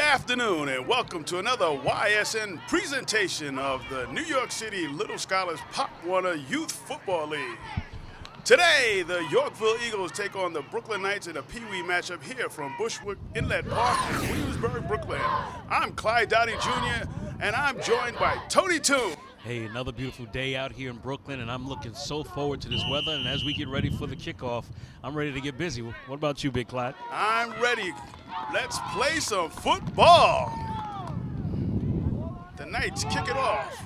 afternoon and welcome to another YSN presentation of the New York City Little Scholars Pop Warner Youth Football League. Today, the Yorkville Eagles take on the Brooklyn Knights in a Pee-wee matchup here from Bushwick Inlet Park in Williamsburg, Brooklyn. I'm Clyde Dowdy Jr. and I'm joined by Tony Toon. Hey, another beautiful day out here in Brooklyn, and I'm looking so forward to this weather. And as we get ready for the kickoff, I'm ready to get busy. What about you, Big Clyde? I'm ready. Let's play some football. The Knights kick it off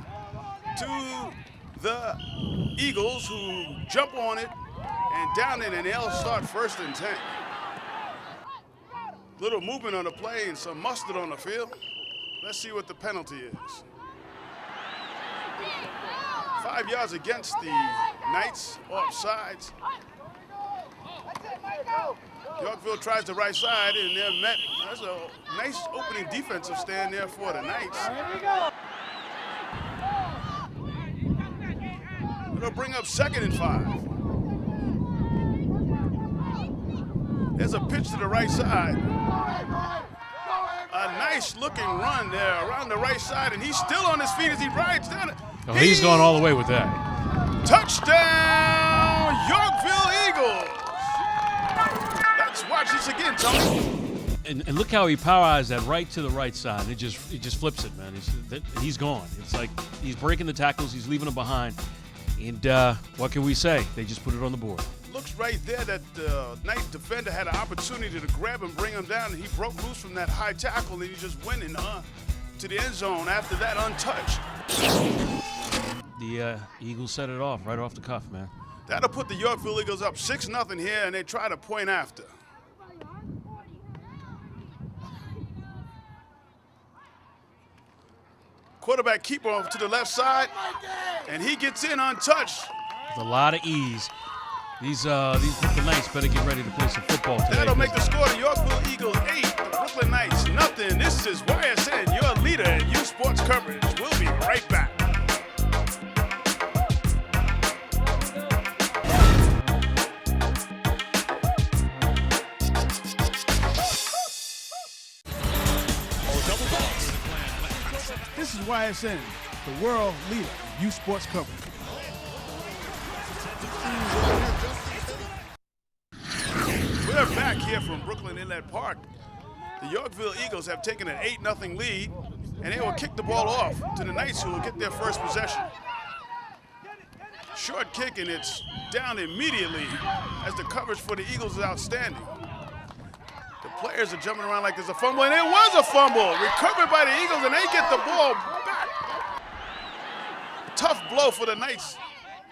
to the Eagles, who jump on it and down it, and they'll start 1st and 10. Little movement on the play and some mustard on the field. Let's see what the penalty is. 5 yards against the Knights, offsides. Yorkville tries the right side, and they're met. That's a nice opening defensive stand there for the Knights. It'll bring up 2nd and 5. There's a pitch to the right side. A nice looking run there around the right side, and he's still on his feet as he rides down it. Oh, he's going all the way with that. Touchdown, Yorkville Eagles. Let's watch this again, Tony. And look how he powerized that right to the right side. It just flips it, man. He's gone. It's like he's breaking the tackles. He's leaving them behind. And what can we say? They just put it on the board. Looks right there that the Knight defender had an opportunity to grab him, bring him down, and he broke loose from that high tackle, and he just went in to the end zone after that untouched. The Eagles set it off right off the cuff, man. That'll put the Yorkville Eagles up 6-0 here, and they try to point after. Quarterback keeper to the left side, and he gets in untouched. With a lot of ease. These Brooklyn Knights better get ready to play some football today. That'll make the score the Yorkville Eagles 8, the Brooklyn Knights 0. This is YSN, your leader in youth sports coverage. We'll be right back. This is YSN, the world leader in youth sports coverage. We're back here from Brooklyn Inlet Park. The Yorkville Eagles have taken an 8-0 lead, and they will kick the ball off to the Knights, who will get their first possession. Short kick, and it's down immediately as the coverage for the Eagles is outstanding. The players are jumping around like there's a fumble, and it was a fumble. Recovered by the Eagles, and they get the ball back. Tough blow for the Knights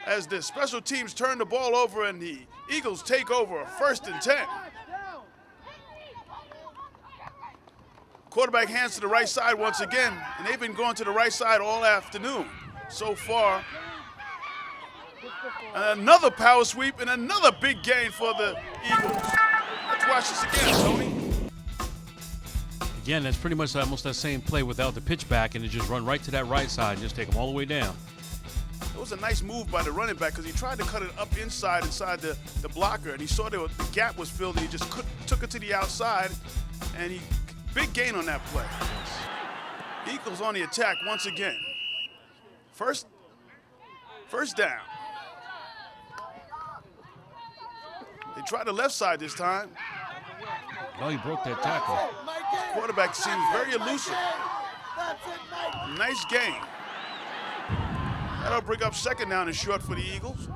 as the special teams turn the ball over and the Eagles take over 1st and 10. Quarterback hands to the right side once again, and they've been going to the right side all afternoon so far. Another power sweep and another big gain for the Eagles. Let's watch this again, Tony. Again, that's pretty much almost that same play without the pitch back, and it just run right to that right side and just take them all the way down. It was a nice move by the running back because he tried to cut it up inside the blocker, and he saw the gap was filled, and he just took it to the outside, and big gain on that play. Eagles on the attack once again. First down. They tried the left side this time. Oh, he broke that tackle. Quarterback seems very elusive. Nice gain. That'll bring up 2nd down and short for the Eagles.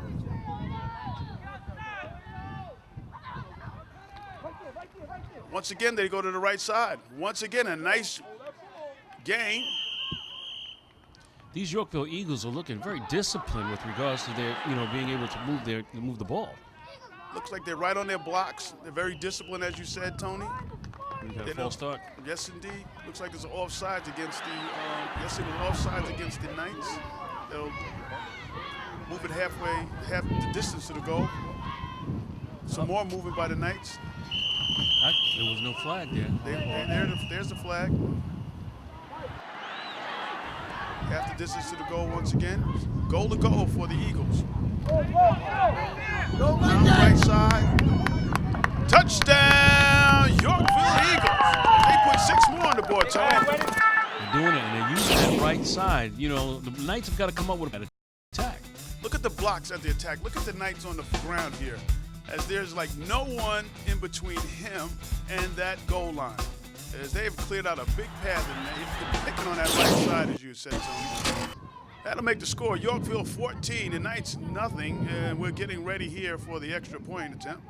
Once again, they go to the right side. Once again, a nice gain. These Yorkville Eagles are looking very disciplined with regards to their, being able to move the ball. Looks like they're right on their blocks. They're very disciplined, as you said, Tony. You got a false start. Yes, indeed. Looks like it's offsides against the. Yes, it was offsides against the Knights. They'll move it half the distance to the goal. Some more movement by the Knights. There was no flag there. There's the flag. Half the distance to the goal once again. Goal to go for the Eagles. Down the right side. Touchdown, Yorkville Eagles. They put 6 more on the scoreboard, Tony. They're doing it, and they're using that right side. You know, the Knights have got to come up with an attack. Look at the blocks at the attack. Look at the Knights on the ground here, as there's like no one in between him and that goal line. As they've cleared out a big path, and they're picking on that right side, as you said, Tony. That'll make the score Yorkville 14, the Knights nothing, and we're getting ready here for the extra point attempt.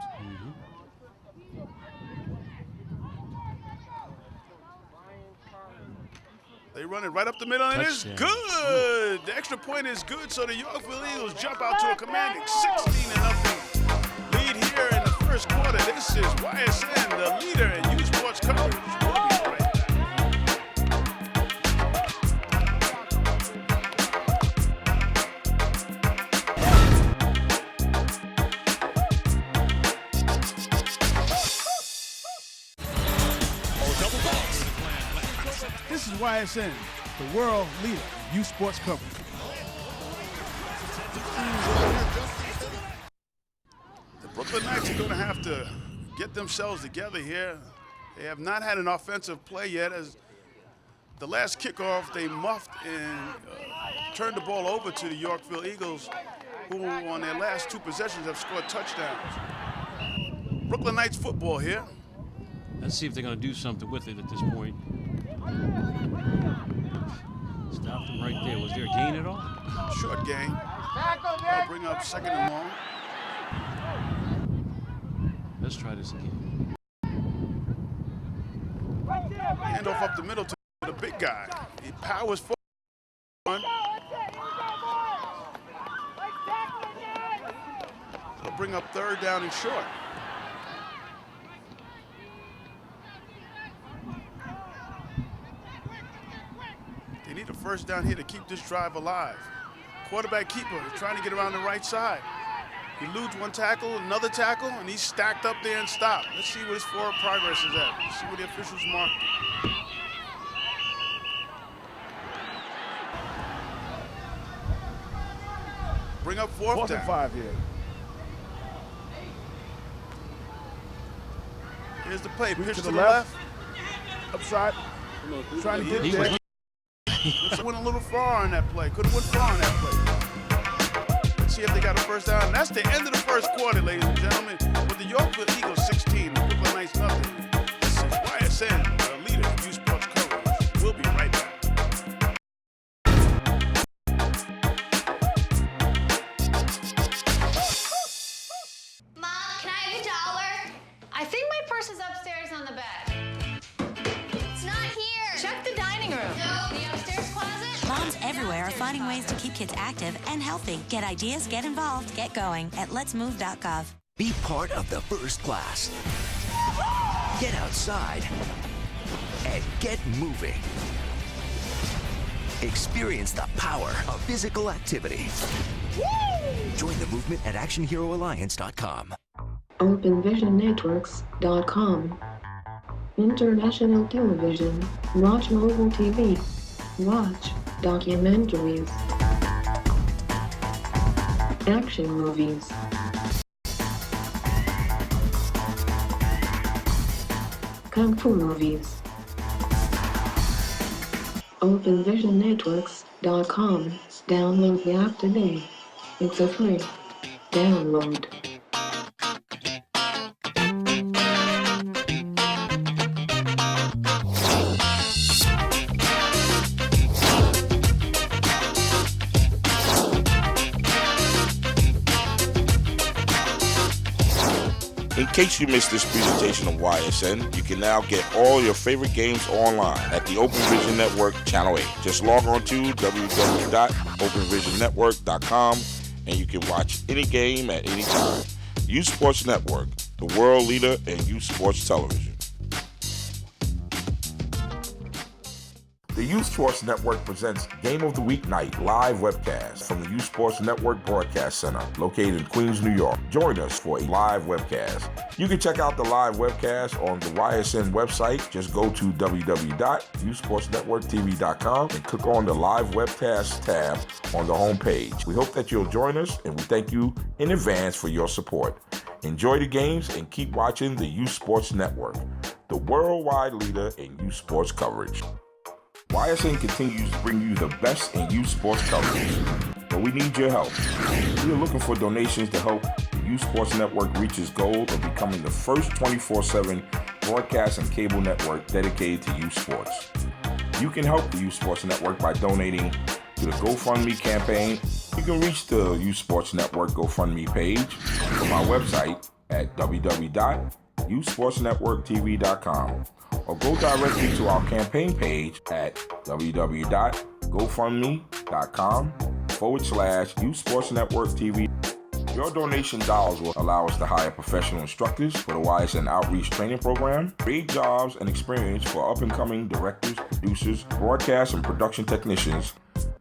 They run it right up the middle, and it's good. The extra point is good, so the Yorkville Eagles jump out to a commanding 16-0 lead here in the first quarter. This is YSN, the leader in youth sports coverage. We'll be right back. This is YSN, the world leader in youth sports coverage. The Brooklyn Knights are going to have to get themselves together here. They have not had an offensive play yet, as the last kickoff they muffed and turned the ball over to the Yorkville Eagles, who on their last two possessions have scored touchdowns. Brooklyn Knights football here. Let's see if they're going to do something with it at this point. Stopped him right there. Was there a gain at all? Short gain. They'll bring up second and long. Let's try this again. Handoff up the middle to the big guy. He powers forward. They'll bring up third down and short. They need a first down here to keep this drive alive. Quarterback keeper is trying to get around the right side. He eludes one tackle, another tackle, and he's stacked up there and stopped. Let's see what his forward progress is at. Let's see what the officials marked. Bring up fourth down. 5 here. Here's the play. Pitch to to the the left. left. Upside. Trying to get He there. was Went a little far on that play. Could have went far on that play. Let's see if they got a first down. And that's the end of the first quarter, ladies and gentlemen. With the Yorkville Eagles 16, the Brooklyn Knights nothing. This is YSN, the leader in youth sports coverage. We'll be right back. Mom, can I have $1? I think my purse is upstairs on the bed. It's not here. Check the dining room. No. The upstairs closet? Moms everywhere are finding ways to keep kids active and healthy. Get ideas, get involved, get going at letsmove.gov. Be part of the first class. Get outside and get moving. Experience the power of physical activity. Join the movement at actionheroalliance.com. OpenVisionNetworks.com. International television. Watch mobile TV. Watch documentaries. Action movies. Kung Fu movies. OpenVisionNetworks.com. Download the app today. It's a free download. In case you missed this presentation of YSN, you can now get all your favorite games online at the Open Vision Network Channel 8. Just log on to www.openvisionnetwork.com and you can watch any game at any time. Youth Sports Network, the world leader in youth sports television. The Youth Sports Network presents Game of the Week Night live webcast from the Youth Sports Network Broadcast Center located in Queens, New York. Join us for a live webcast. You can check out the live webcast on the YSN website. Just go to www.youthsportsnetworktv.com and click on the live webcast tab on the homepage. We hope that you'll join us, and we thank you in advance for your support. Enjoy the games and keep watching the Youth Sports Network, the worldwide leader in youth sports coverage. YSN continues to bring you the best in youth sports coverage, but we need your help. We are looking for donations to help the Youth Sports Network reach its goal of becoming the first 24/7 broadcast and cable network dedicated to youth sports. You can help the Youth Sports Network by donating to the GoFundMe campaign. You can reach the Youth Sports Network GoFundMe page from our website at www.youthsportsnetworktv.com or go directly to our campaign page at www.gofundme.com/Youth Sports Network TV. Your donation dollars will allow us to hire professional instructors for the YSN Outreach Training Program, create jobs and experience for up-and-coming directors, producers, broadcast and production technicians.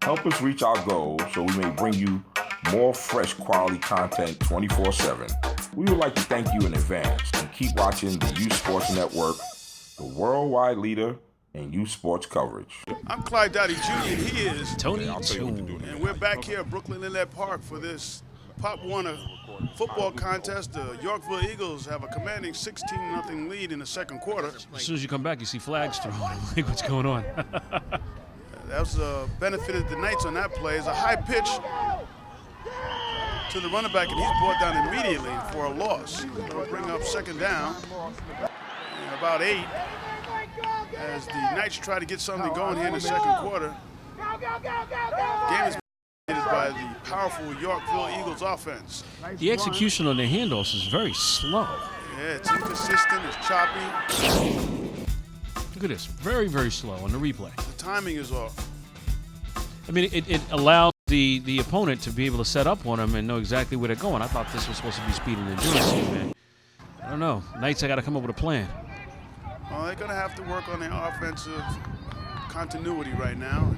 Help us reach our goals so we may bring you more fresh quality content 24/7. We would like to thank you in advance and keep watching the Youth Sports Network, the worldwide leader in youth sports coverage. I'm Clyde Dottie Jr. and he is Tony and we're back here at Brooklyn Inlet Park for this Pop Warner football contest. The Yorkville Eagles have a commanding 16-0 lead in the second quarter. As soon as you come back, you see flags thrown. Like, what's going on? That was benefited the Knights on that play. It's a high pitch to the running back, and he's brought down immediately for a loss. It'll bring up second down and about 8 as the Knights try to get something going here in the second quarter. Game is by the powerful Yorkville Eagles offense. The execution on the handoffs is very slow. Yeah, it's inconsistent, it's choppy. Look at this, very, very slow on the replay. The timing is off. I mean, it allows the opponent to be able to set up on them and know exactly where they're going. I thought this was supposed to be speed and endurance here, man. I don't know. Knights, I got to come up with a plan. Well, they're going to have to work on their offensive continuity right now.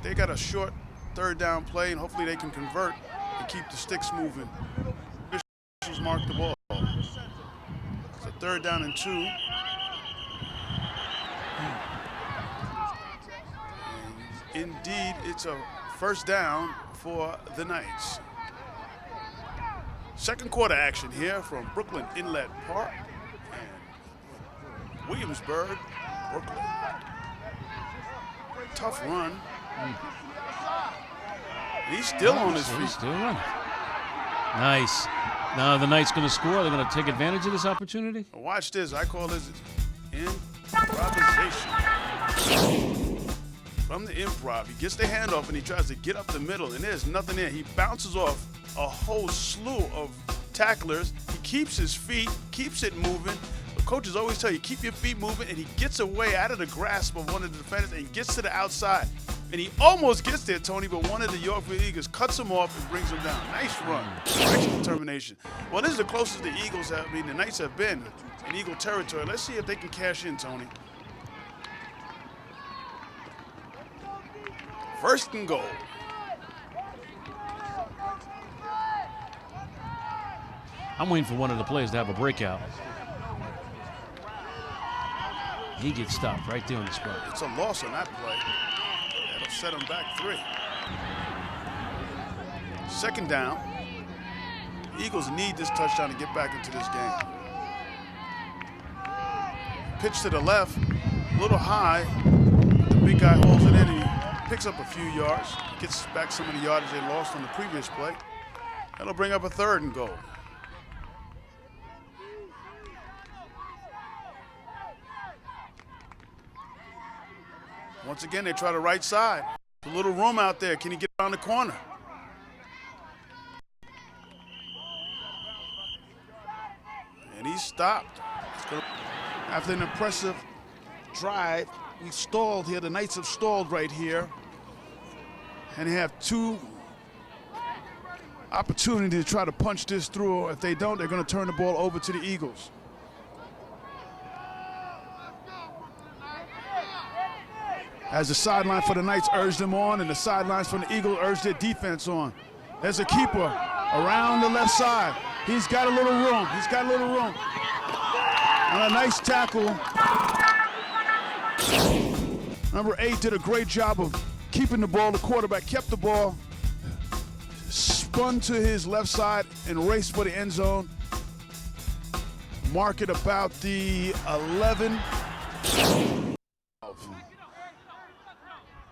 They got a short third down play, and hopefully they can convert and keep the sticks moving. Officials mark the ball. It's a 3rd down and 2. And indeed, it's a first down for the Knights. Second quarter action here from Brooklyn Inlet Park and Williamsburg, Brooklyn. Tough run. He's still on his feet. He's still running. Nice. Now the Knights going to score. They're going to take advantage of this opportunity. Watch this. I call this improvisation. From the improv, he gets the handoff and he tries to get up the middle, and there's nothing there. He bounces off a whole slew of tacklers. He keeps his feet, keeps it moving. The coaches always tell you, keep your feet moving, and he gets away out of the grasp of one of the defenders and gets to the outside. And he almost gets there, Tony, but one of the Yorkville Eagles cuts him off and brings him down. Nice run. Nice determination. Well, this is the closest the Eagles have, the Knights have been in Eagle territory. Let's see if they can cash in, Tony. 1st and goal. I'm waiting for one of the players to have a breakout. He gets stopped right there on the spot. It's a loss on that play. That'll set him back 3. 2nd down. Eagles need this touchdown to get back into this game. Pitch to the left, a little high. The big guy holds it in and he picks up a few yards, gets back some of the yardage they lost on the previous play. That'll bring up a 3rd and goal. Once again, they try the right side. A little room out there. Can he get around the corner? And he's stopped. After an impressive drive, we stalled here. The Knights have stalled right here. And they have 2 opportunities to try to punch this through. If they don't, they're going to turn the ball over to the Eagles. As the sideline for the Knights urged them on, and the sidelines from the Eagles urged their defense on. There's a keeper around the left side. He's got a little room. He's got a little room. And a nice tackle. Number 8 did a great job of keeping the ball. The quarterback kept the ball, spun to his left side, and raced for the end zone. mark it about the 11.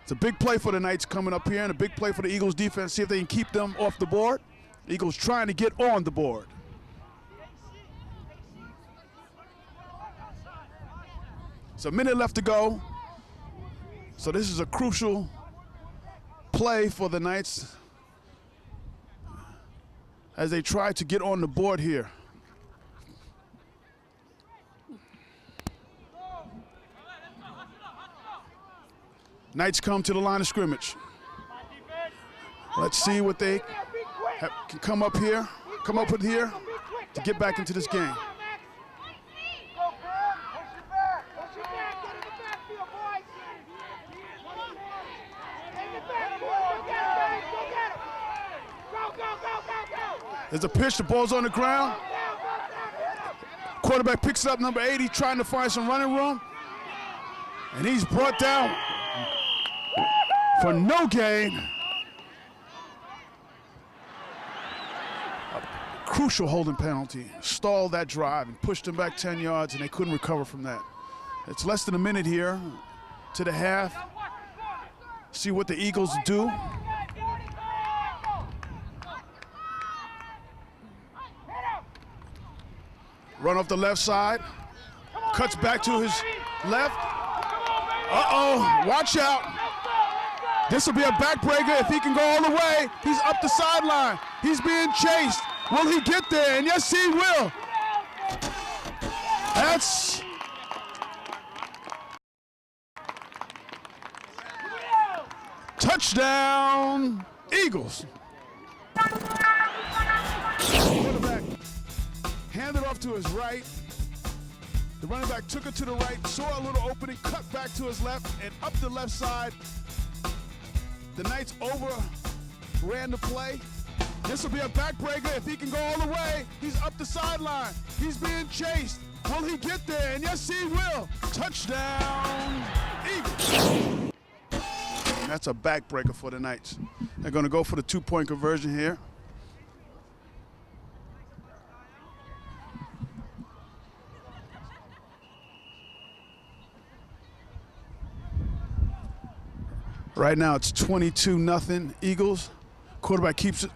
It's a big play for the Knights coming up here and a big play for the Eagles defense. See if they can keep them off the board. Eagles trying to get on the board. It's a minute left to go. So this is a crucial play for the Knights as they try to get on the board here. Knights come to the line of scrimmage. Let's see what they can come up with here to get back into this game. There's a pitch, the ball's on the ground. Quarterback picks it up, number 80, trying to find some running room. And he's brought down for no gain. A crucial holding penalty. Stalled that drive and pushed them back 10 yards, and they couldn't recover from that. It's less than a minute here to the half. See what the Eagles do. Run off the left side. Cuts back to his left. Uh-oh, watch out. This will be a backbreaker if he can go all the way. He's up the sideline. He's being chased. Will he get there? And yes, he will. That's touchdown, Eagles. Quarterback handed off to his right. The running back took it to the right, saw a little opening, cut back to his left, and up the left side. The Knights overran the play. This will be a backbreaker if he can go all the way. He's up the sideline. He's being chased. Will he get there? And yes, he will. Touchdown, Eagles. And that's a backbreaker for the Knights. They're going to go for the two-point conversion here. Right now it's 22-0 Eagles. Quarterback keeps it,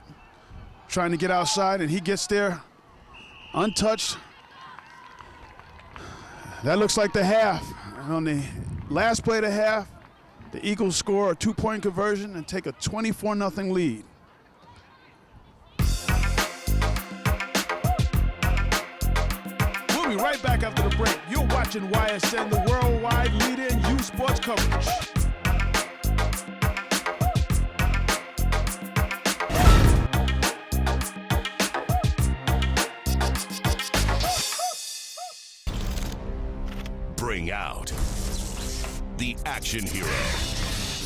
trying to get outside, and he gets there untouched. That looks like the half. And on the last play of the half, the Eagles score a two-point conversion and take a 24-0 lead. We'll be right back after the break. You're watching YSN, the worldwide leader in youth sports coverage. Bring out the action hero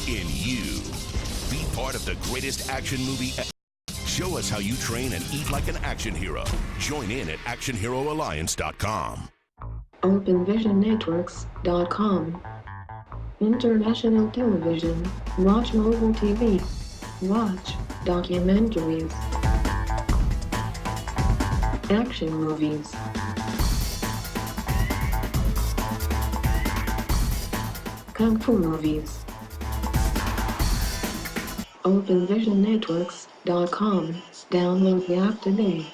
in you. Be part of the greatest action movie ever. Show us how you train and eat like an action hero. Join in at actionheroalliance.com. OpenVisionNetworks.com. International television. Watch mobile TV. Watch documentaries. Action movies. Kung Fu movies. OpenVisionNetworks.com. Download the app today.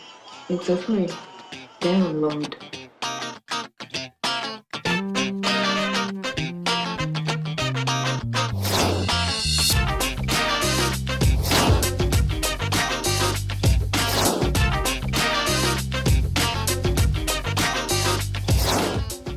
It's a free download.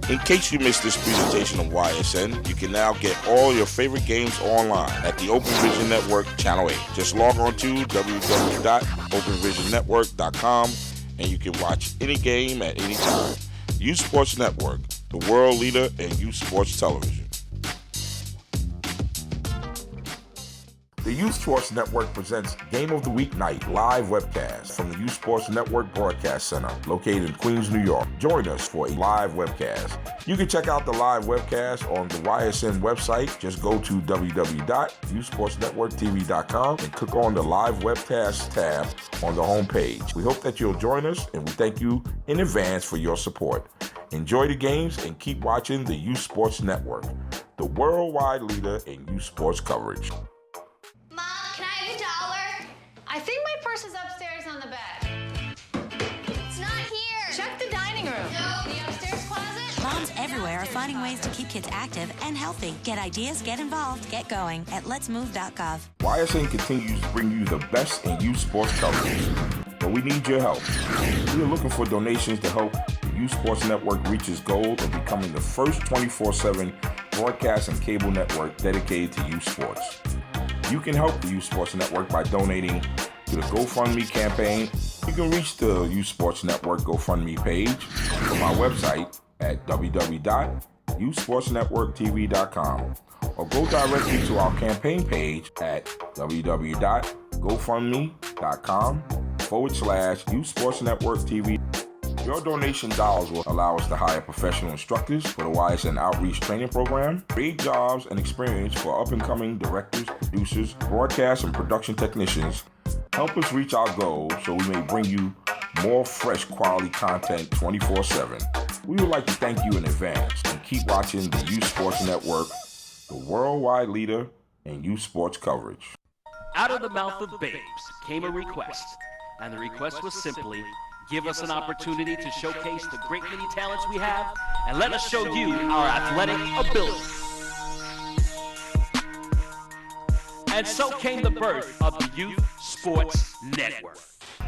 In case you missed this presentation of YSN, you can now get all your favorite games online at the Open Vision Network Channel 8. Just log on to www.openvisionnetwork.com and you can watch any game at any time. Youth Sports Network, the world leader in youth sports television. The Youth Sports Network presents Game of the Week Night live webcast from the Youth Sports Network Broadcast Center located in Queens, New York. Join us for a live webcast You can check out the live webcast on the YSN website. Just go to www.usportsnetworktv.com and click on the live webcast tab on the homepage. We hope that you'll join us, and we thank you in advance for your support. Enjoy the games and keep watching the U Sports Network, the worldwide leader in U Sports coverage. Mom, can I have $1? I think my purse is upstairs on the bed. It's not here. Check the dining room. No. The upstairs closet. Moms everywhere are finding ways to keep kids active and healthy. Get ideas, get involved, get going at letsmove.gov. YSN continues to bring you the best in youth sports coverage, but we need your help. We are looking for donations to help the U Sports Network reach its goal of becoming the first 24/7 broadcast and cable network dedicated to youth sports. You can help the U Sports Network by donating to the GoFundMe campaign. You can reach the U Sports Network GoFundMe page from our website at www.usportsnetworktv.com or go directly to our campaign page at www.gofundme.com/U Sports Network TV. Your donation dollars will allow us to hire professional instructors for the YSN Outreach Training Program, create jobs and experience for up-and-coming directors, producers, broadcast and production technicians. Help us reach our goals so we may bring you more fresh quality content 24/7. We would like to thank you in advance and keep watching the U Sports Network, the worldwide leader in youth sports coverage. Out of the mouth of babes came a request, and the request was simply, give us an opportunity to showcase the great many talents we have, and let us show you our athletic ability. And so came the birth of the Youth Sports Network.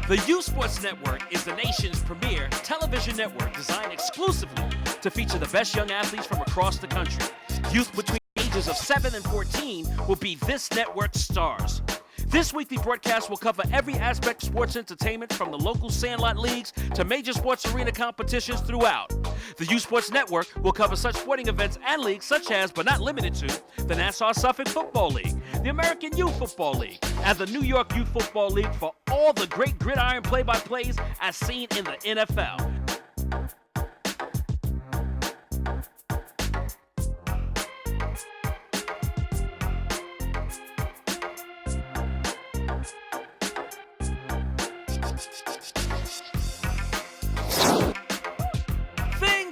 The Youth Sports Network is the nation's premier television network designed exclusively to feature the best young athletes from across the country. Youth between the ages of 7 and 14 will be this network's stars. This weekly broadcast will cover every aspect of sports entertainment, from the local sandlot leagues to major sports arena competitions throughout. The U Sports Network will cover such sporting events and leagues such as, but not limited to, the Nassau-Suffolk Football League, the American Youth Football League, and the New York Youth Football League for all the great gridiron play-by-plays as seen in the NFL.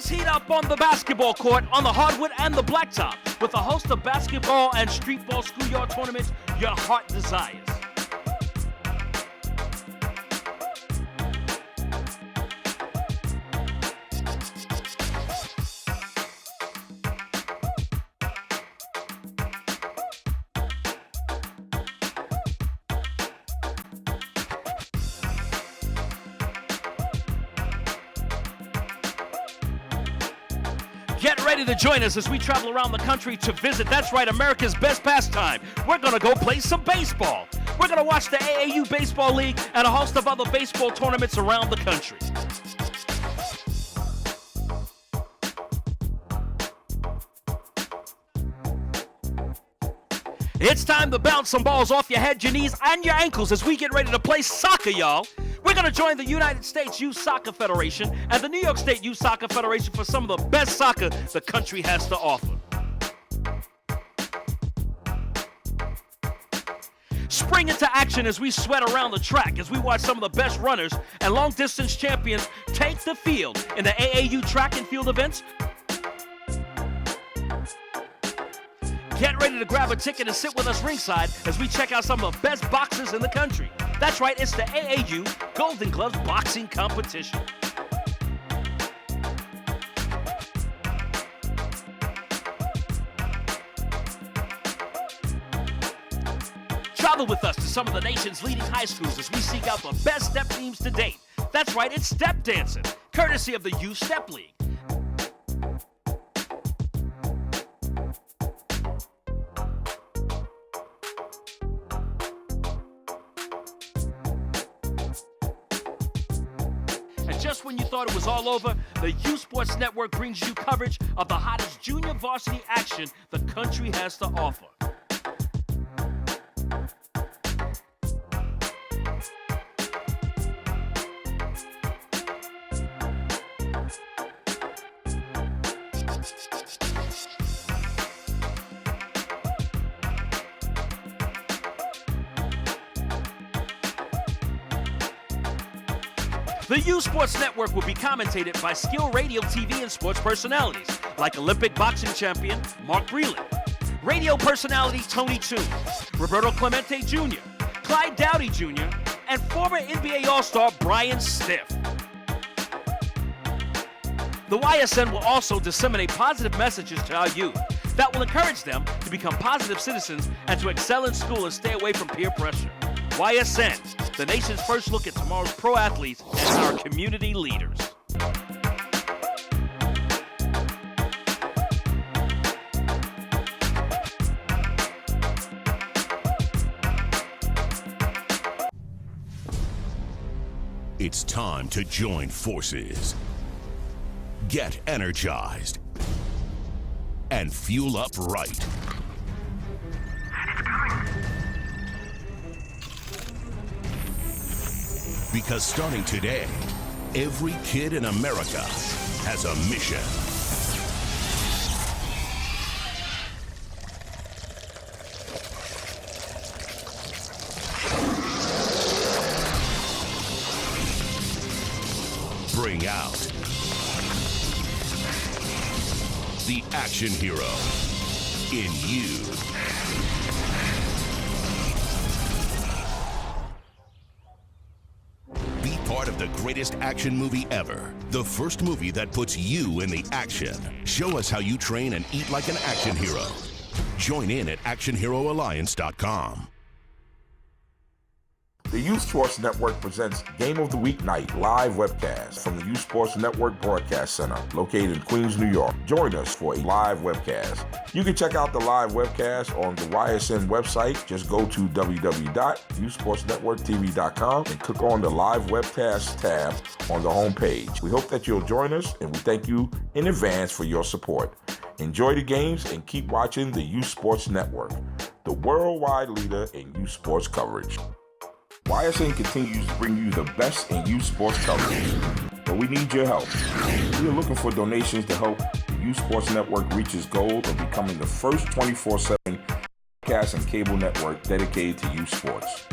Heat up on the basketball court, on the hardwood and the blacktop, with a host of basketball and streetball schoolyard tournaments your heart desires. Get ready to join us as we travel around the country to visit, that's right, America's best pastime. We're going to go play some baseball. We're going to watch the AAU Baseball League and a host of other baseball tournaments around the country. It's time to bounce some balls off your head, your knees, and your ankles as we get ready to play soccer, y'all. We're going to join the United States Youth Soccer Federation and the New York State Youth Soccer Federation for some of the best soccer the country has to offer. Spring into action as we sweat around the track as we watch some of the best runners and long-distance champions take the field in the AAU track and field events. Get ready to grab a ticket and sit with us ringside as we check out some of the best boxers in the country. That's right, it's the AAU Golden Gloves Boxing Competition. Travel with us to some of the nation's leading high schools as we seek out the best step teams to date. That's right, it's step dancing, courtesy of the Youth Step League. Just when you thought it was all over, the U Sports Network brings you coverage of the hottest junior varsity action the country has to offer. The U Sports Network will be commentated by skilled radio, TV, and sports personalities like Olympic boxing champion Mark Breland, radio personality Tony Toon, Roberto Clemente Jr., Clyde Dowdy Jr., and former NBA All-Star Brian Stiff. The YSN will also disseminate positive messages to our youth that will encourage them to become positive citizens and to excel in school and stay away from peer pressure. YSN, the nation's first look at tomorrow's pro athletes and our community leaders. It's time to join forces. Get energized and fuel up right. Because starting today, every kid in America has a mission. Bring out the action hero in you. Be part of the greatest action movie ever. The first movie that puts you in the action. Show us how you train and eat like an action hero. Join in at actionheroalliance.com. The Youth Sports Network presents Game of the Week Night live webcast from the Youth Sports Network Broadcast Center located in Queens, New York. Join us for a live webcast. You can check out the live webcast on the YSN website. Just go to www.youthsportsnetworktv.com and click on the live webcast tab on the homepage. We hope that you'll join us, and we thank you in advance for your support. Enjoy the games and keep watching the Youth Sports Network, the worldwide leader in youth sports coverage. YSN continues to bring you the best in youth sports coverage, but we need your help. We are looking for donations to help the Youth Sports Network reach its goal of becoming the first 24/7 broadcast and cable network dedicated to youth sports.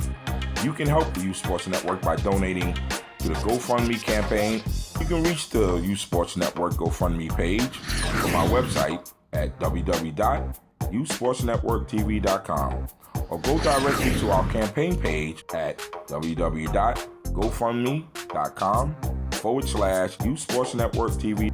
You can help the Youth Sports Network by donating to the GoFundMe campaign. You can reach the Youth Sports Network GoFundMe page from our website at www.youthsportsnetworktv.com. or go directly to our campaign page at www.gofundme.com/Youth Sports Network TV.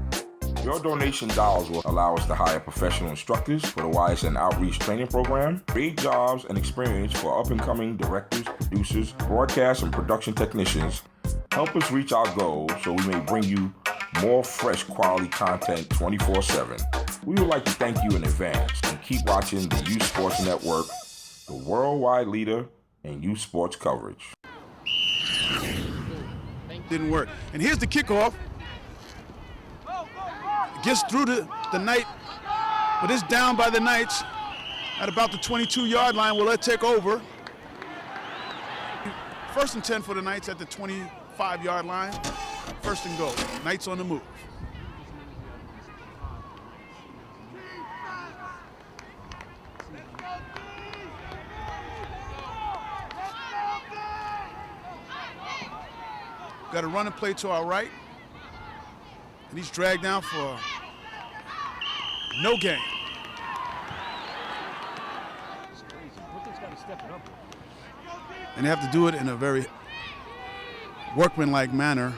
Your donation dollars will allow us to hire professional instructors for the YSN Outreach Training Program, create jobs and experience for up-and-coming directors, producers, broadcast and production technicians. Help us reach our goals so we may bring you more fresh quality content 24/7. We would like to thank you in advance and keep watching the Youth Sports Network, the worldwide leader in youth sports coverage. Didn't work. And here's the kickoff. Gets through the Knight, but it's down by the Knights at about the 22-yard line. Will it take over? First and 10 for the Knights at the 25-yard line. First and goal. Knights on the move. Got a running play to our right. And he's dragged down for no gain. And they have to do it in a very workmanlike manner.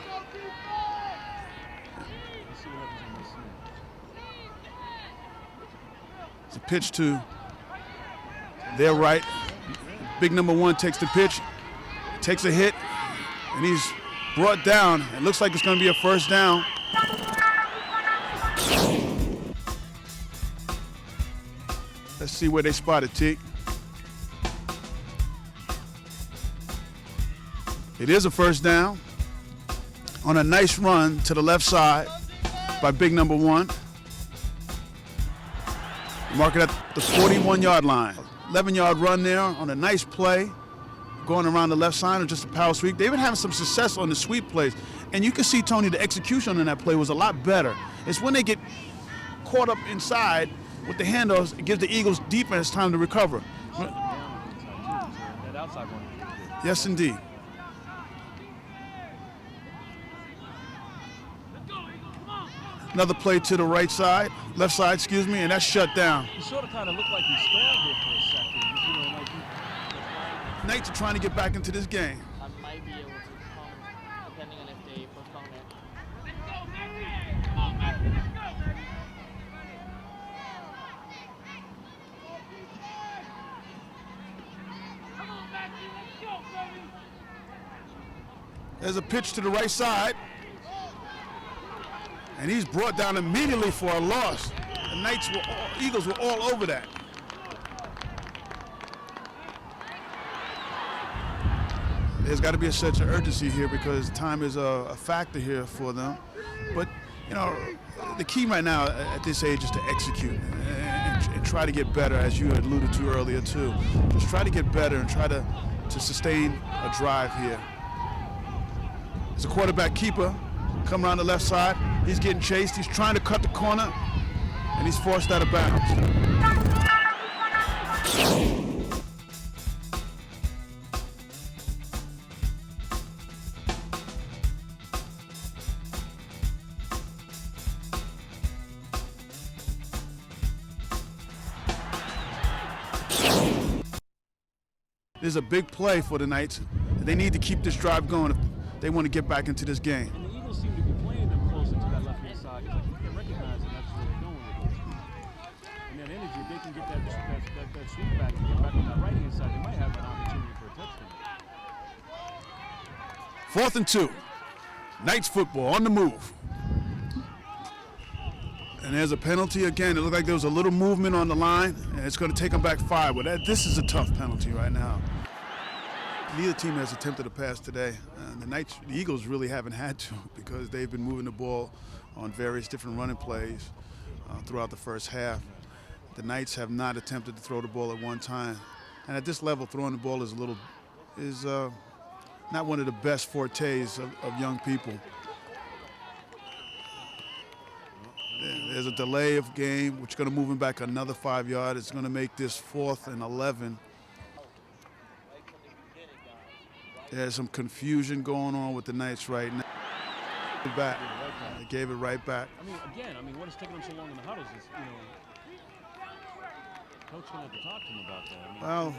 It's a pitch to their right. Big number one takes the pitch, takes a hit, and he's brought down. It looks like it's going to be a first down. Let's see where they spotted Teague. It is a first down on a nice run to the left side by big number one. Mark it at the 41-yard line. 11-yard run there on a nice play. Going around the left side or just a power sweep. They've been having some success on the sweep plays. And you can see, Tony, the execution on that play was a lot better. It's when they get caught up inside with the handoffs, it gives the Eagles defense time to recover. Yes, indeed. Another play to the right side, left side, excuse me, and that's shut down. He sort of kind of looked like he stalled here for a second. You know, like Knights are trying to get back into this game. I might be able to come, depending on if they postpone it. There's a pitch to the right side. And he's brought down immediately for a loss. The Eagles were all over that. There's got to be a sense of urgency here because time is a factor here for them. But, you know, the key right now at this age is to execute and try to get better, as you had alluded to earlier, too. Just try to get better and try to sustain a drive here. There's a quarterback keeper coming around the left side. He's getting chased. He's trying to cut the corner, and he's forced out of bounds. There's a big play for the Knights. They need to keep this drive going if they want to get back into this game. And the Eagles seem to be playing them closer to that left-hand side because I think they're recognizing that's where they're going with it. And that energy, if they can get that sweep back and get back on that right-hand side, they might have an opportunity for a touchdown. 4th and 2. Knights football on the move. And there's a penalty again. It looked like there was a little movement on the line, and it's going to take them back 5. Well, this is a tough penalty right now. Neither team has attempted a pass today. The Eagles really haven't had to because they've been moving the ball on various different running plays throughout the first half. The Knights have not attempted to throw the ball at one time. And at this level, throwing the ball is not one of the best fortes of young people. There's a delay of game, which is going to move him back another 5 yards. It's going to make this 4th and 11. There's some confusion going on with the Knights right now. They gave it right back. I mean, again, what is taking them so long in the huddles is, Coach going to have to talk to them about that. Well,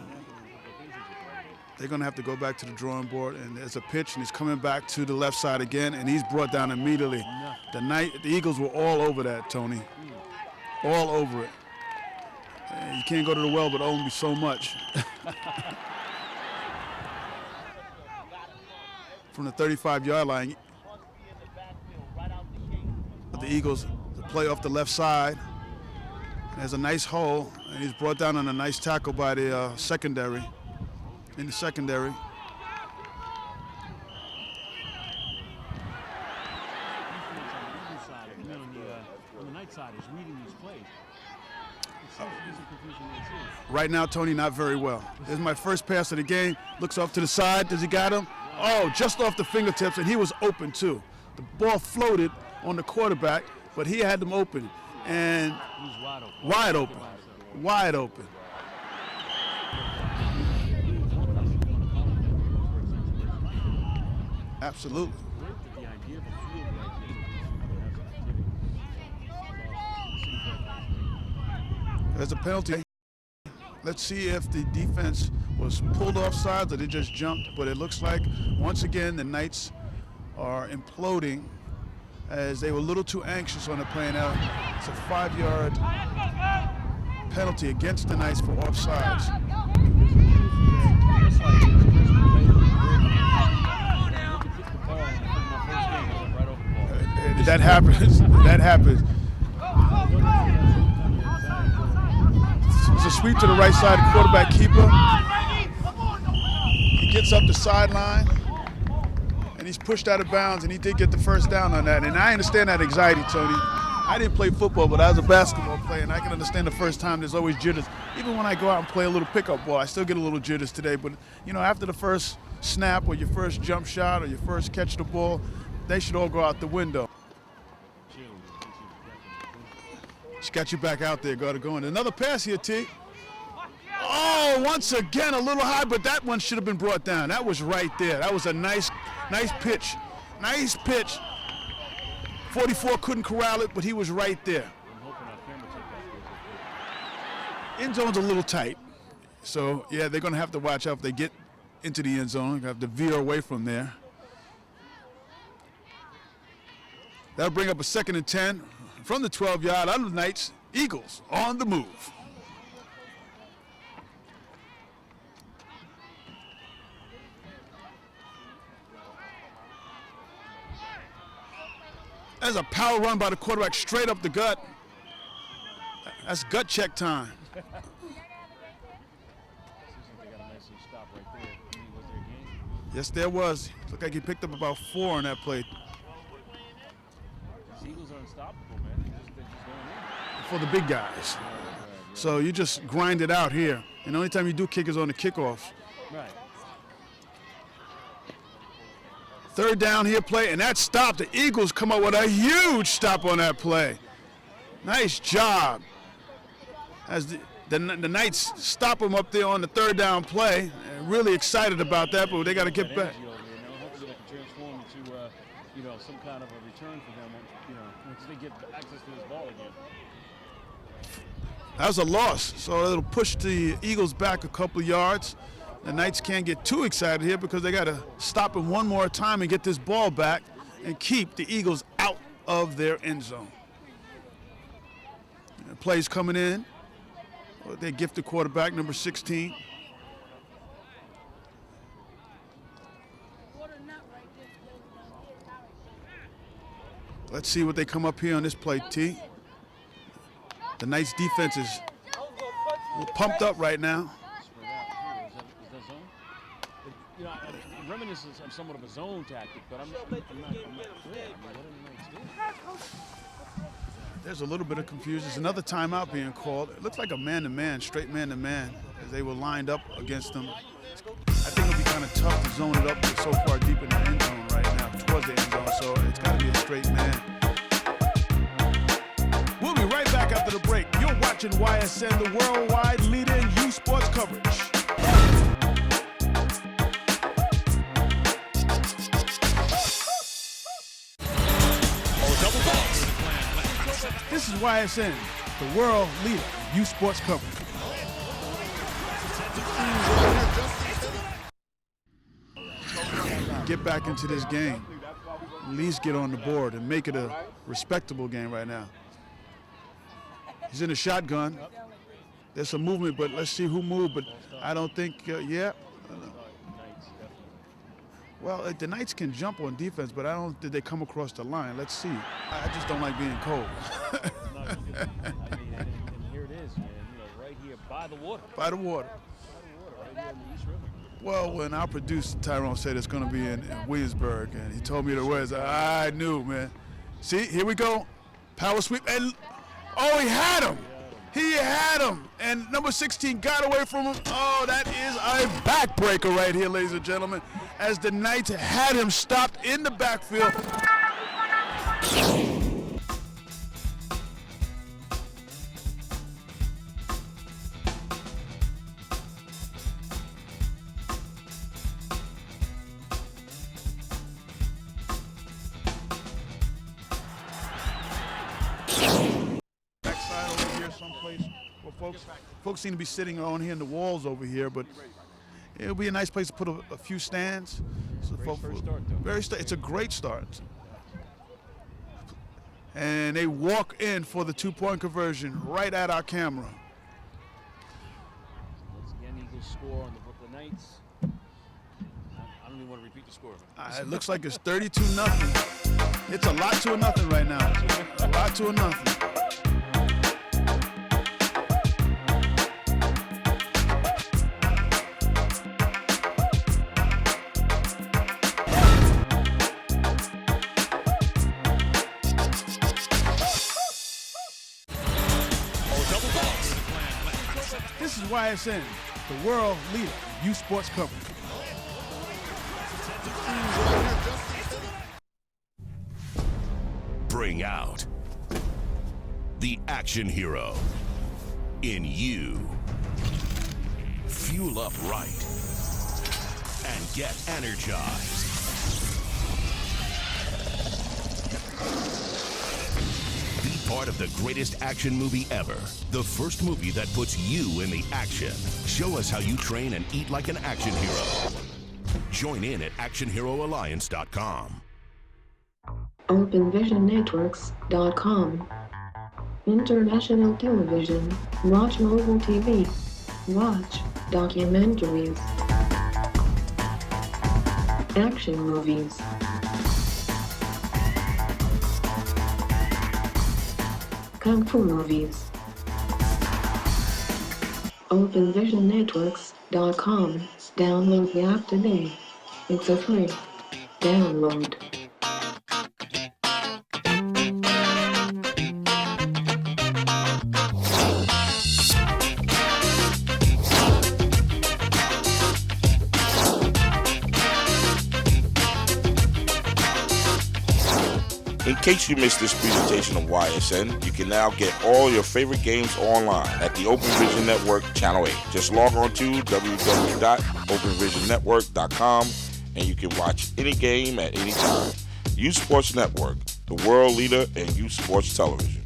they're going to have to go back to the drawing board, and there's a pitch, and he's coming back to the left side again, and he's brought down immediately. The Eagles were all over that, Tony. All over it. You can't go to the well, but only so much. From the 35-yard line, the Eagles play off the left side. There's a nice hole, and he's brought down on a nice tackle by the secondary. In the secondary. On the Knight side is reading these plays. Right now, Tony, not very well. This is my first pass of the game. Looks off to the side. Does he got him? Oh, just off the fingertips, and he was open too. The ball floated on the quarterback, but he had them open. And he's wide open. Wide open. Wide open. Absolutely. There's a penalty. Let's see if the defense was pulled off sides or they just jumped. But it looks like, once again, the Knights are imploding as they were a little too anxious on the play out. It's a 5-yard penalty against the Knights for offsides. That happens. That happens. It's a sweep to the right side, quarterback keeper. He gets up the sideline, and he's pushed out of bounds, and he did get the first down on that. And I understand that anxiety, Tony. I didn't play football, but I was a basketball player, and I can understand the first time there's always jitters. Even when I go out and play a little pickup ball, I still get a little jitters today. But, after the first snap or your first jump shot or your first catch the ball, they should all go out the window. She got you back out there. Got to go in. Another pass here, T. Oh, once again, a little high, but that one should have been brought down. That was right there. That was a nice pitch. Nice pitch. 44 couldn't corral it, but he was right there. End zone's a little tight. So, yeah, they're going to have to watch out if they get into the end zone. They have to veer away from there. That'll bring up a 2nd and 10 from the 12-yard out of the Knights. Eagles on the move. That's a power run by the quarterback straight up the gut. That's gut check time. Yes, there was. Looked like he picked up about 4 on that play. These Eagles are unstoppable, man. They're just going in. For the big guys. So you just grind it out here. And the only time you do kick is on the kickoffs. Right. 3rd down here play, and that stop. The Eagles come up with a huge stop on that play. Nice job. As the Knights stop them up there on the 3rd down play. Really excited about that, but they got to get back. Hopefully they can transform into, some kind of a return for them, once they get access to this ball again. That was a loss, so it'll push the Eagles back a couple of yards. The Knights can't get too excited here because they got to stop him one more time and get this ball back and keep the Eagles out of their end zone. Plays coming in. They gift the quarterback, number 16. Let's see what they come up here on this play, T. The Knights defense is pumped up right now. It reminiscence of somewhat of a zone tactic, but I'm not clear. There's a little bit of confusion. There's another timeout being called. It looks like a man-to-man, straight man-to-man, as they were lined up against them. I think it'll be kind of tough to zone it up. They're so far deep in the end zone right now, towards the end zone, so it's got to be a straight man. We'll be right back after the break. You're watching YSN, the worldwide leader in youth sports coverage. This is YSN, the world leader in youth sports coverage. Get back into this game. At least get on the board and make it a respectable game right now. He's in a shotgun. There's some movement, but let's see who moved. But I don't think, Well, the Knights can jump on defense, but I don't think they come across the line. Let's see. I just don't like being cold. And here it is, man. Right here by the water. By the water. Right here in the East River. Well, when our producer Tyrone said it's going to be in Williamsburg, and he told me the words, I knew, man. See, here we go. Power sweep, and oh, he had him. He had him, and number 16 got away from him. Oh, that is a backbreaker right here, ladies and gentlemen, as the Knights had him stopped in the backfield. Folks seem to be sitting on here in the walls over here, but it'll be a nice place to put a few stands. So it's a great start. And they walk in for the 2-point conversion right at our camera. Once again, Eagles score on the Brooklyn Knights. I don't even want to repeat the score. It looks like it's 32-0. It's a lot to a nothing right now. A lot to a nothing. This is YSN, the world leader in youth sports coverage. Bring out The action hero in you. Fuel up right and get energized. Be part of the greatest action movie ever. The first movie that puts you in the action. Show us how you train and eat like an action hero. Join in at actionheroalliance.com. OpenVisionNetworks.com. International television. Watch mobile TV. Watch documentaries. Action movies. Kung Fu movies. OpenVisionNetworks.com. Download the app today. It's a free download. In case you missed this presentation of YSN, you can now get all your favorite games online at the Open Vision Network Channel 8. Just log on to www.openvisionnetwork.com and you can watch any game at any time. Youth Sports Network, the world leader in youth sports television.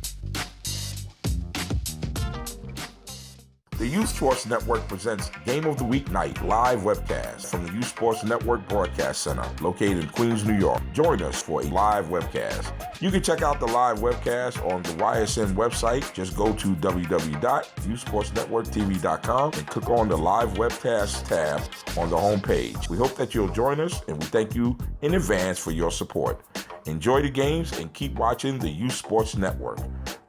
The Youth Sports Network presents Game of the Week Night live webcast from the Youth Sports Network Broadcast Center located in Queens, New York. Join us for a live webcast. You can check out the live webcast on the YSN website. Just go to www.youthsportsnetworktv.com and click on the live webcast tab on the homepage. We hope that you'll join us, and we thank you in advance for your support. Enjoy the games and keep watching the Youth Sports Network,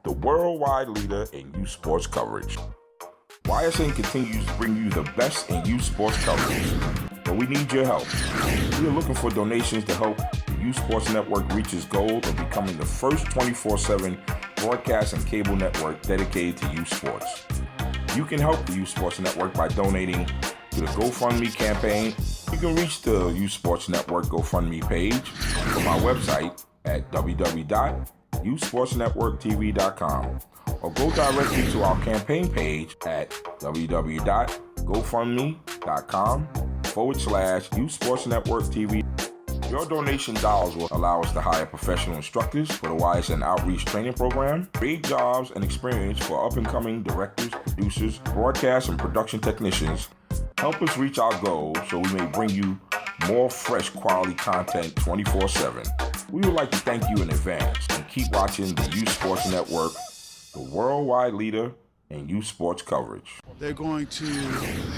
the worldwide leader in youth sports coverage. YSN continues to bring you the best in youth sports coverage, but we need your help. We are looking for donations to help the Youth Sports Network reach its goal of becoming the first 24/7 broadcast and cable network dedicated to youth sports. You can help the Youth Sports Network by donating to the GoFundMe campaign. You can reach the Youth Sports Network GoFundMe page from our website at www.youthsportsnetworktv.com. or go directly to our campaign page at www.gofundme.com/Youth Sports Network TV. Your donation dollars will allow us to hire professional instructors for the YSN Outreach Training Program, create jobs and experience for up-and-coming directors, producers, broadcast and production technicians, help us reach our goals so we may bring you more fresh quality content 24/7. We would like to thank you in advance and keep watching the Youth Sports Network, the worldwide leader in youth sports coverage. They're going to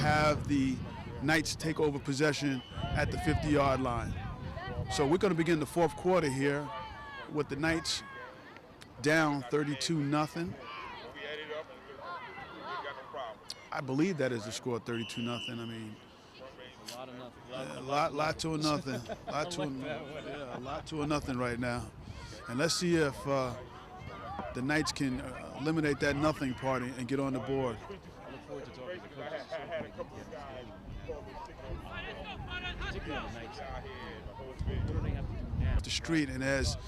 have the Knights take over possession at the 50-yard line. So we're going to begin the fourth quarter here with the Knights down 32-0. I believe that is the score, 32-0. I mean, a lot to a nothing. A lot to a nothing right now. And let's see if the Knights can eliminate that nothing party and get on the board. I look forward to talking to the coaches. Particularly on the Knights. What do they have to do now? The street, and as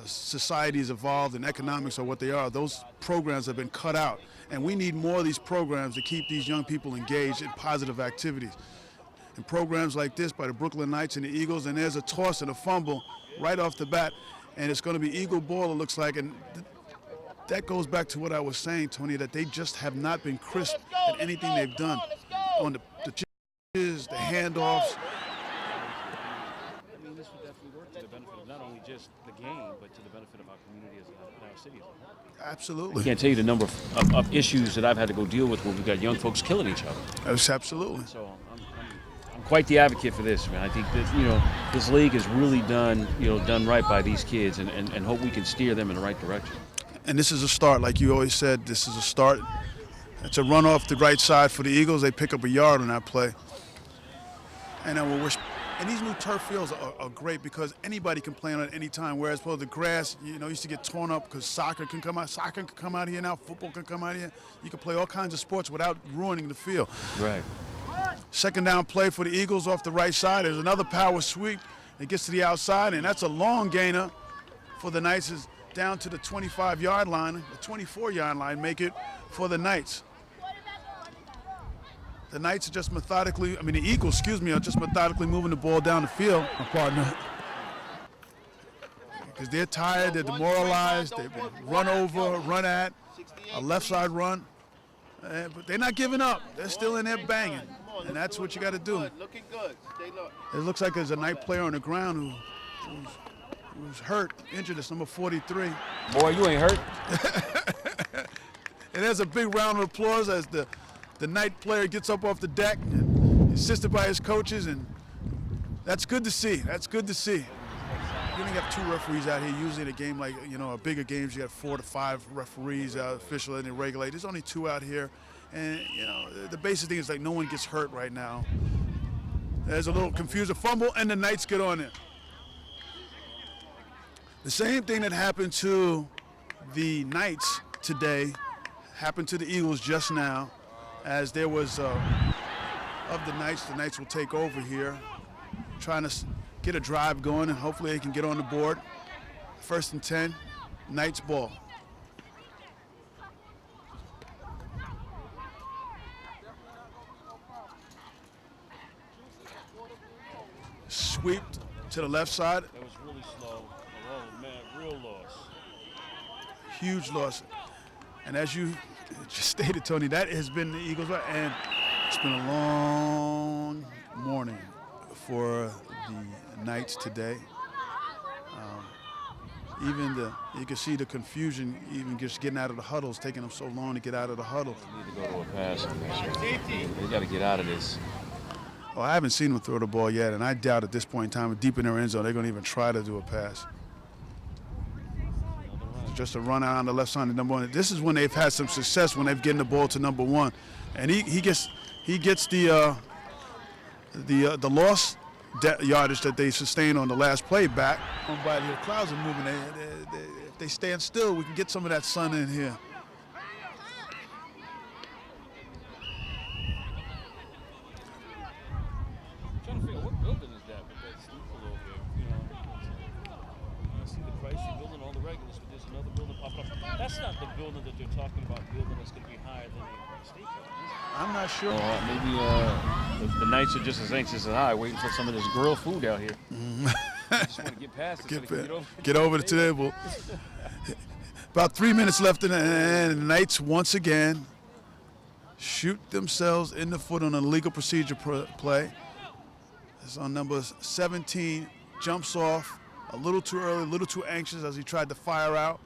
society has evolved and economics are what they are, those programs have been cut out. And we need more of these programs to keep these young people engaged in positive activities. And programs like this by the Brooklyn Knights and the Eagles, and there's a toss and a fumble right off the bat, and it's going to be Eagle ball, it looks like. And that goes back to what I was saying, Tony, that they just have not been crisp at anything they've done on the pitches, the handoffs. I mean, this would definitely work to the benefit of not only just the game, but to the benefit of our community and our city as a whole. Absolutely. I can't tell you the number of issues that I've had to go deal with when we've got young folks killing each other. Yes, absolutely. So I'm quite the advocate for this, man. I think that, this league has really done right by these kids, and hope we can steer them in the right direction. And this is a start, like you always said, this is a start. It's a run off the right side for the Eagles. They pick up a yard on that play. And then and these new turf fields are great because anybody can play on it at any time, whereas the grass, used to get torn up because soccer can come out. Soccer can come out here now. Football can come out here. You can play all kinds of sports without ruining the field. Right. Second down play for the Eagles off the right side. There's another power sweep. It gets to the outside, and that's a long gainer for the Knights. down to the 25-yard line, the 24-yard line, make it for the Knights. The Knights are just methodically, the Eagles, are just methodically moving the ball down the field, my partner. Because they're tired, they're demoralized, they've been run over, run at, a left side run. But they're not giving up. They're still in there banging. And that's what you got to do. Looking good. Stay low. It looks like there's a Knight player on the ground who's hurt, injured. It's number 43. Boy, you ain't hurt. And there's a big round of applause as the Knight player gets up off the deck, and assisted by his coaches, and that's good to see. That's good to see. You only have 2 referees out here. Usually in a game like, a bigger games, you have 4 to 5 referees, official, and they regulate. There's only 2 out here. And, the basic thing is like no one gets hurt right now. There's a little confused fumble, and the Knights get on it. The same thing that happened to the Knights today happened to the Eagles just now, as there was of the Knights will take over here, trying to get a drive going, and hopefully they can get on the board. 1st and 10, Knights ball. Sweep to the left side. That was really slow. Oh, man, real loss. Huge loss. And as you just stated, Tony, that has been the Eagles, and it's been a long morning for the Knights today. You can see the confusion, even just getting out of the huddles, taking them so long to get out of the huddle. They need to go to a pass. They got to get out of this. Oh, I haven't seen them throw the ball yet, and I doubt at this point in time, deep in their end zone, they're going to even try to do a pass. It's just a run out on the left side of number 1. This is when they've had some success, when they've getting the ball to number 1, and he gets the loss yardage that they sustained on the last play back. By the clouds are moving. If they stand still, we can get some of that sun in here. I'm trying to figure out what building is that with that steeple over there. I see the Chrysler building, all the regulars, but there's another building popping up. That's not the building that they're talking about, building that's going to be higher than the state building. I'm not sure. Maybe the Knights are just as anxious as I, waiting for some of this grilled food out here. I just want to get past it. Get over the table. About 3 minutes left in the Knights once again shoot themselves in the foot on a legal procedure play. It's on number 17, jumps off a little too early, a little too anxious as he tried to fire out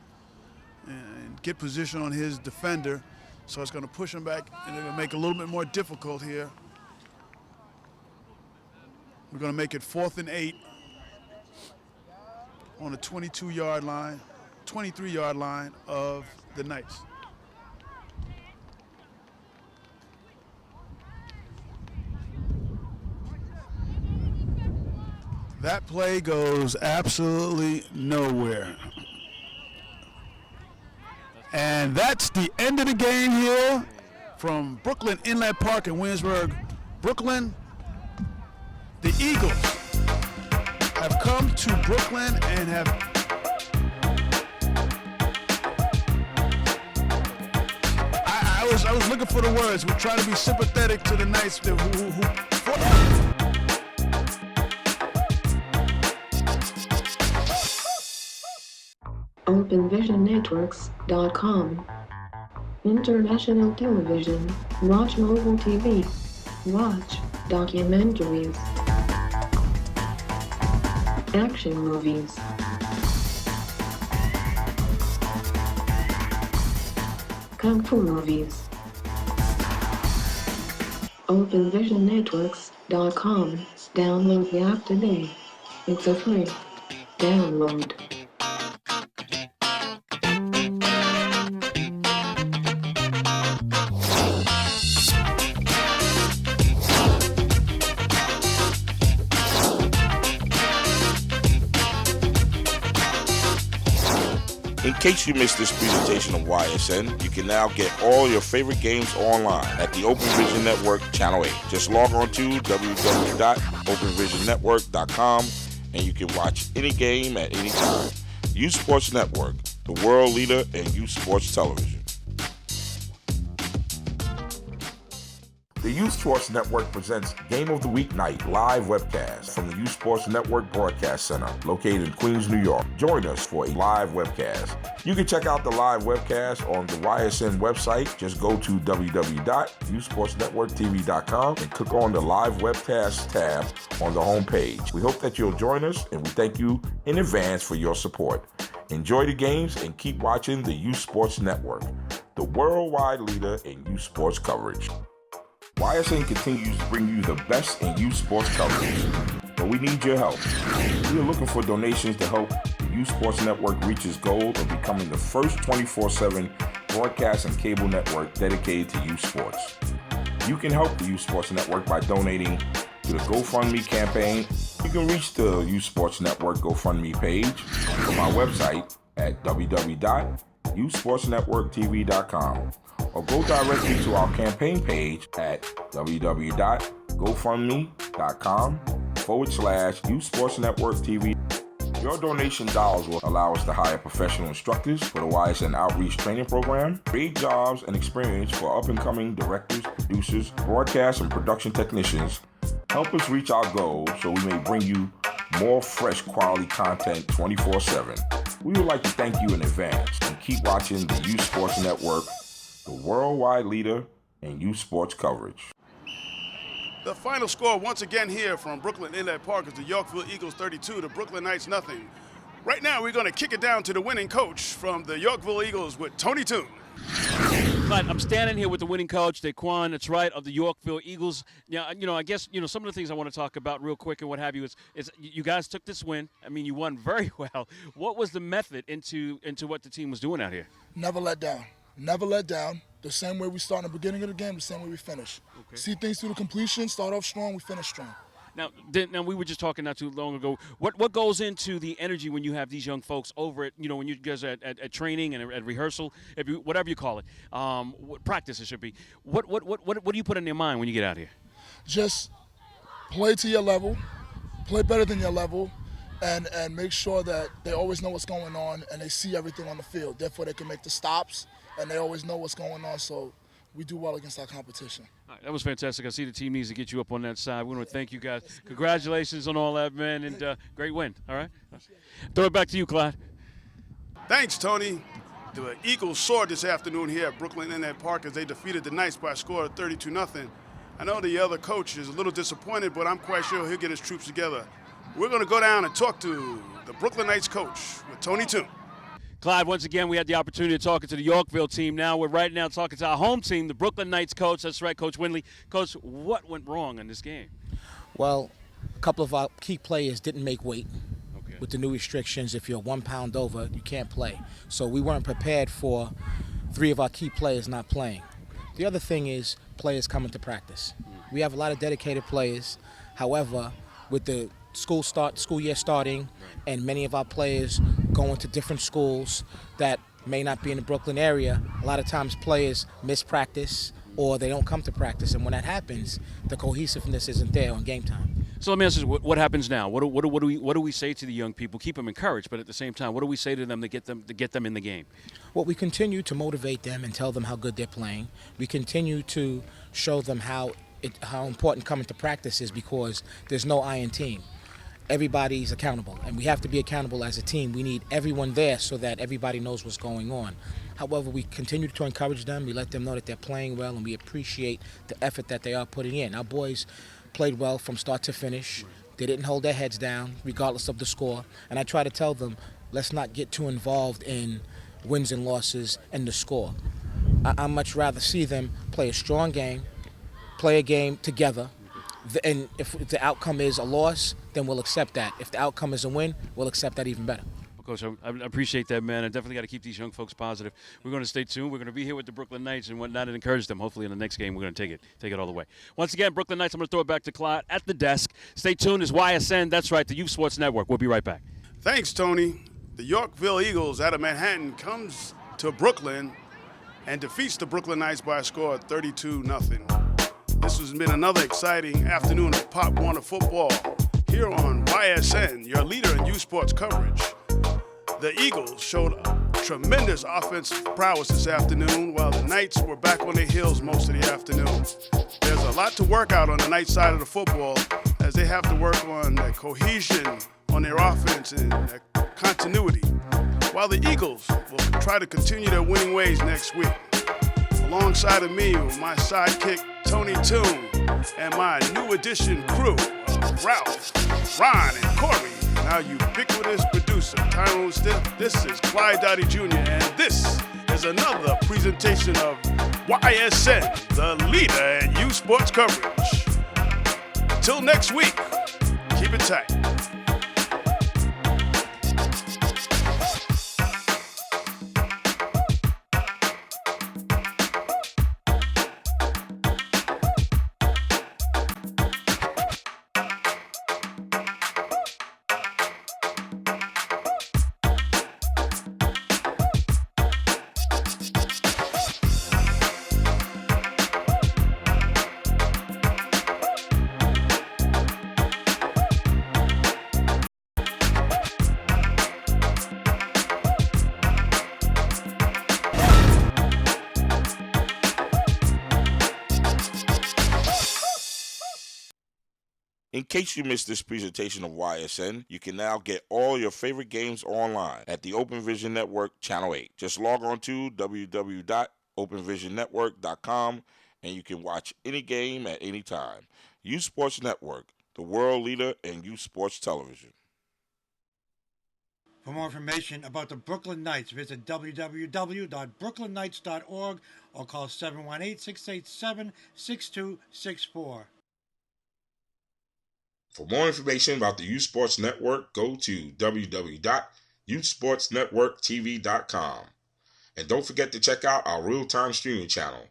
and get position on his defender. So it's going to push him back, and they're going to make it a little bit more difficult here. We're going to make it 4th and 8 on the 22-yard line, 23-yard line of the Knights. That play goes absolutely nowhere. And that's the end of the game here from Brooklyn Inlet Park in Williamsburg, Brooklyn. The Eagles have come to Brooklyn and have I was looking for the words. We're trying to be sympathetic to the Knights OpenVisionNetworks.com. International television. Watch mobile TV. Watch documentaries. Action movies. Kung Fu movies. OpenVisionNetworks.com. Download the app today. It's a free download. In case you missed this presentation of YSN, you can now get all your favorite games online at the Open Vision Network Channel 8. Just log on to www.openvisionnetwork.com and you can watch any game at any time. Youth Sports Network, the world leader in youth sports television. The Youth Sports Network presents Game of the Week Night live webcast from the Youth Sports Network Broadcast Center located in Queens, New York. Join us for a live webcast. You can check out the live webcast on the YSN website. Just go to www.youthsportsnetworktv.com and click on the live webcast tab on the homepage. We hope that you'll join us, and we thank you in advance for your support. Enjoy the games and keep watching the Youth Sports Network, the worldwide leader in youth sports coverage. YSN continues to bring you the best in youth sports coverage, but we need your help. We are looking for donations to help the Youth Sports Network reach its goal of becoming the first 24/7 broadcast and cable network dedicated to youth sports. You can help the Youth Sports Network by donating to the GoFundMe campaign. You can reach the Youth Sports Network GoFundMe page from our website at www.youthsportsnetworktv.com. or go directly to our campaign page at www.gofundme.com/Youth Sports Network TV. Your donation dollars will allow us to hire professional instructors for the YSN Outreach Training Program, create jobs and experience for up-and-coming directors, producers, broadcast and production technicians. Help us reach our goals so we may bring you more fresh quality content 24/7. We would like to thank you in advance and keep watching the Youth Sports Network, the worldwide leader in youth sports coverage. The final score once again here from Brooklyn Inlet Park is the Yorkville Eagles 32, the Brooklyn Knights nothing. Right now we're going to kick it down to the winning coach from the Yorkville Eagles with Tony Toon. But I'm standing here with the winning coach, Daquan, that's right, of the Yorkville Eagles. Now, I guess, some of the things I want to talk about real quick and what have you is you guys took this win. I mean, you won very well. What was the method into what the team was doing out here? Never let down. Never let down. The same way we start in the beginning of the game, the same way we finish. Okay. See things through the completion, start off strong, we finish strong. Now we were just talking not too long ago. What goes into the energy when you have these young folks over at, when you guys are at training and at rehearsal, whatever you call it, practice it should be. What do you put in their mind when you get out here? Just play to your level, play better than your level, and make sure that they always know what's going on and they see everything on the field. Therefore, they can make the stops and they always know what's going on. So we do well against our competition. All right, that was fantastic. I see the team needs to get you up on that side. We want to thank you guys. Congratulations on all that, man, and great win. All right? Throw it back to you, Clyde. Thanks, Tony. The Eagles soared this afternoon here at Brooklyn Inlet Park as they defeated the Knights by a score of 32-0. I know the other coach is a little disappointed, but I'm quite sure he'll get his troops together. We're going to go down and talk to the Brooklyn Knights coach with Tony Toon. Clyde, once again, we had the opportunity to talk to the Yorkville team. Now we're right now talking to our home team, the Brooklyn Knights coach. That's right, Coach Windley. Coach, what went wrong in this game? Well, a couple of our key players didn't make weight. Okay. With the new restrictions, if you're 1 pound over, you can't play. So we weren't prepared for 3 of our key players not playing. The other thing is players coming to practice. We have a lot of dedicated players. However, with the school year starting, and many of our players going to different schools that may not be in the Brooklyn area, a lot of times players miss practice or they don't come to practice, and when that happens, the cohesiveness isn't there on game time. So let me ask you, what happens now? What do we say to the young people? Keep them encouraged, but at the same time, what do we say to them to get them in the game? Well, we continue to motivate them and tell them how good they're playing. We continue to show them how important coming to practice is, because there's no iron team. Everybody's accountable, and we have to be accountable as a team. We need everyone there so that everybody knows what's going on. However, we continue to encourage them. We let them know that they're playing well, and we appreciate the effort that they are putting in. Our boys played well from start to finish. They didn't hold their heads down, regardless of the score. And I try to tell them, let's not get too involved in wins and losses and the score. I'd much rather see them play a strong game, play a game together, and if the outcome is a loss, then we'll accept that. If the outcome is a win, we'll accept that even better. Well, Coach, I appreciate that, man. I definitely got to keep these young folks positive. We're going to stay tuned. We're going to be here with the Brooklyn Knights and whatnot and encourage them. Hopefully in the next game we're going to take it all the way. Once again, Brooklyn Knights, I'm going to throw it back to Clyde at the desk. Stay tuned. It's YSN. That's right, the Youth Sports Network. We'll be right back. Thanks, Tony. The Yorkville Eagles out of Manhattan comes to Brooklyn and defeats the Brooklyn Knights by a score of 32-0. This has been another exciting afternoon of Pop Warner football here on YSN, your leader in youth sports coverage. The Eagles showed tremendous offensive prowess this afternoon, while the Knights were back on their heels most of the afternoon. There's a lot to work out on the Knights side of the football, as they have to work on their cohesion on their offense and their continuity, while the Eagles will try to continue their winning ways next week. Alongside of me with my sidekick, Tony Toon, and my new addition crew of Ralph, Ron, and Corey, and our ubiquitous producer, Tyrone Stiff. This is Clyde Dottie Jr., and this is another presentation of YSN, the leader in youth sports coverage. Until next week, keep it tight. In case you missed this presentation of YSN, you can now get all your favorite games online at the Open Vision Network Channel 8. Just log on to www.openvisionnetwork.com and you can watch any game at any time. Youth Sports Network, the world leader in youth sports television. For more information about the Brooklyn Knights, visit www.brooklynKnights.org or call 718-687-6264. For more information about the Youth Sports Network, go to www.youthsportsnetworktv.com. And don't forget to check out our real-time streaming channel,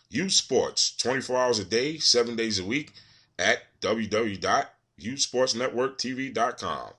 Youth Sports, 24 hours a day, 7 days a week, at www.youthsportsnetworktv.com.